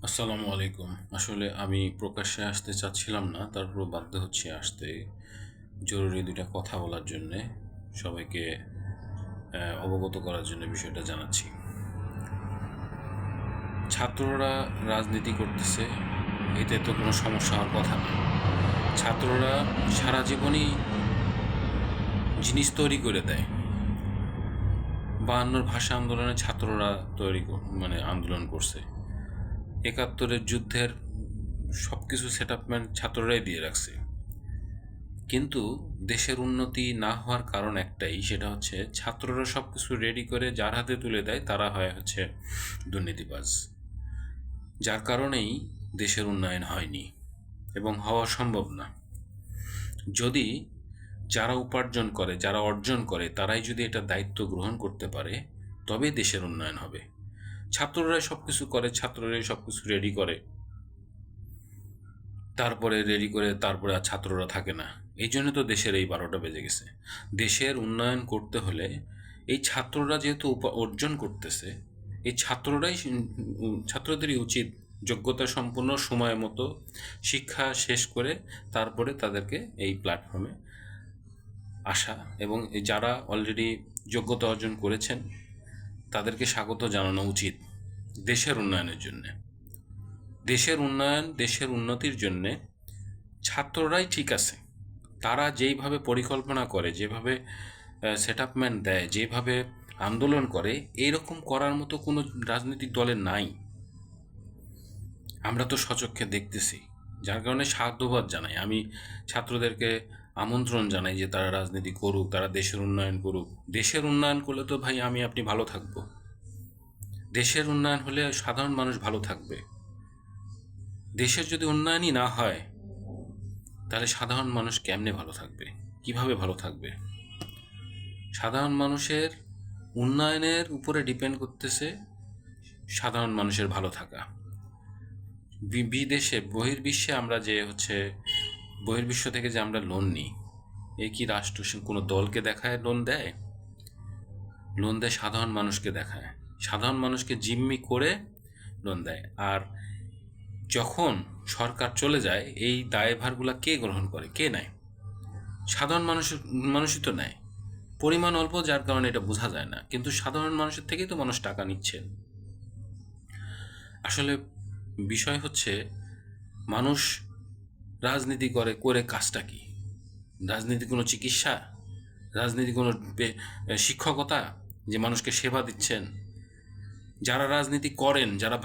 আসসালামু আলাইকুম। আসলে আমি প্রকাশ্যে আসতে চাচ্ছিলাম না, তারপরও বাধ্য হচ্ছি আসতে। জরুরি ২ টা কথা বলার জন্যে, সবাইকে অবগত করার জন্য বিষয়টা জানাচ্ছি। ছাত্ররা রাজনীতি করতেছে, এতে তো কোনো সমস্যা হওয়ার কথা না। ছাত্ররা সারা জীবনই জিনিস তৈরি করে দেয়। ৫২'র ভাষা আন্দোলনে ছাত্ররা আন্দোলন করছে। ৭১'এর যুদ্ধের সব কিছু সেটআপমেন্ট ছাত্ররাই দিয়ে রাখছে। কিন্তু দেশের উন্নতি না হওয়ার কারণ একটাই, সেটা হচ্ছে ছাত্ররা সব কিছু রেডি করে যার হাতে তুলে দেয় তারা হচ্ছে দুর্নীতিবাজ। যার কারণেই দেশের উন্নয়ন হয়নি এবং হওয়া সম্ভব না। যদি যারা উপার্জন করে, যারা অর্জন করে, তারাই যদি এটা দায়িত্ব গ্রহণ করতে পারে, তবেই দেশের উন্নয়ন হবে। ছাত্ররাই সব কিছু করে, ছাত্ররাই সব কিছু রেডি করে, তারপরে আর ছাত্ররা থাকে না। এই জন্য তো দেশের এই ১২টা বেজে গেছে। দেশের উন্নয়ন করতে হলে এই ছাত্ররা যেহেতু অর্জন করতেছে, এই ছাত্রদেরই উচিত যোগ্যতা সম্পন্ন সময় মতো শিক্ষা শেষ করে তারপরে তাদেরকে এই প্ল্যাটফর্মে আসা, এবং যারা অলরেডি যোগ্যতা অর্জন করেছেন তাদেরকে স্বাগত জানানো উচিত দেশের উন্নয়নের জন্যে। দেশের উন্নয়ন, দেশের উন্নতির জন্যে ছাত্ররাই ঠিক আছে। তারা যেইভাবে পরিকল্পনা করে, যেভাবে সেটআপমেন্ট দেয়, যেভাবে আন্দোলন করে, এইরকম করার মতো কোনো রাজনৈতিক দলের নাই। আমরা তো স্বচক্ষে দেখতেছি, যার কারণে সাধুবাদ জানাই। আমি ছাত্রদেরকে আমন্ত্রণ জানাই যে তারা রাজনীতি করুক, তারা দেশের উন্নয়ন করুক। দেশের উন্নয়ন করলে তো ভাই আপনি ভালো থাকবো। দেশের উন্নয়ন হলে সাধারণ মানুষ ভালো থাকবে। দেশের যদি উন্নয়নই না হয়, তাহলে সাধারণ মানুষ কেমনে ভালো থাকবে, কিভাবে ভালো থাকবে? সাধারণ মানুষের উন্নয়নের উপরে ডিপেন্ড করতেছে সাধারণ মানুষের ভালো থাকা। বিদেশে, বহির্বিশ্বে আমরা যে বহির্বিশ্ব থেকে যে আমরা লোন নিই, এ কি রাষ্ট্র কোনো দলকে দেখায় লোন দেয়? লোন দেয় সাধারণ মানুষকে দেখায়, সাধারণ মানুষকে জিম্মি করে লোন দেয়। আর যখন সরকার চলে যায়, এই দায়ভারগুলো কে গ্রহণ করে, কে নেয়? সাধারণ মানুষই তো নেয়। পরিমাণ অল্প, যার কারণে এটা বোঝা যায় না, কিন্তু সাধারণ মানুষের থেকেই তো মানুষ টাকা নিচ্ছেন। আসলে বিষয় হচ্ছে, মানুষ রাজনীতি করে করে কাজটা কি? রাজনীতি কোনো চিকিৎসা? রাজনীতি কোনো শিক্ষকতা যে মানুষকে সেবা দিচ্ছেন? যারা রাজনীতি করেন, যারা